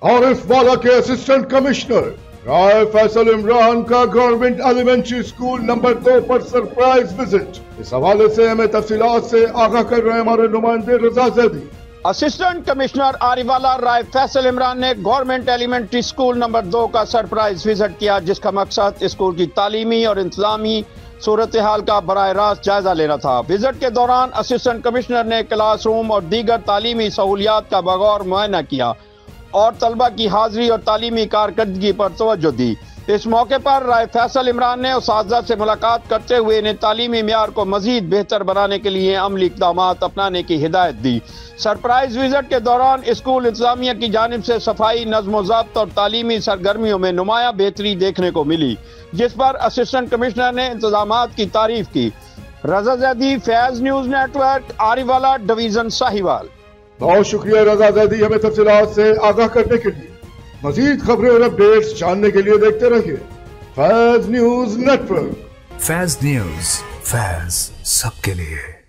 عارف والا کے assistant commissioner رائے فیصل عمران کا گورنمنٹ ایلیمنٹری اسکول نمبر 2 پر سرپرائز وزٹ۔ اس حوالے سے ہمیں تفصیلات سے آگاہ کر رہے ہیں ہمارے نمائندے رضا زیدی۔ اسسٹنٹ کمشنر آریوالا رائے فیصل عمران نے گورنمنٹ ایلیمنٹری اسکول نمبر 2 کا سرپرائز وزٹ کیا، جس کا مقصد اسکول کی تعلیمی اور انتظامی صورتحال کا براہ راست جائزہ لینا تھا۔ وزٹ کے دوران اسسٹنٹ کمشنر نے کلاس روم اور دیگر تعلیمی سہولیات کا بغور معائنہ کیا اور طلبہ کی حاضری اور تعلیمی کارکردگی پر توجہ دی۔ اس موقع پر رائے فیصل عمران نے اساتذہ سے ملاقات کرتے ہوئے انہیں تعلیمی معیار کو مزید بہتر بنانے کے لیے عملی اقدامات اپنانے کی ہدایت دی۔ سرپرائز وزٹ کے دوران اسکول انتظامیہ کی جانب سے صفائی، نظم و ضبط اور تعلیمی سرگرمیوں میں نمایاں بہتری دیکھنے کو ملی، جس پر اسسٹنٹ کمشنر نے انتظامات کی تعریف کی۔ Raza Zaidi, Faiz news network, آریوالا ڈویژن ساہیوال۔ بہت شکریہ رضا زیدی ہمیں تفصیلات سے آگاہ کرنے کے لیے۔ مزید خبریں اور اپڈیٹس جاننے کے لیے دیکھتے رہیے فیض نیوز نیٹ ورک۔ فیض نیوز، فیض سب کے لیے۔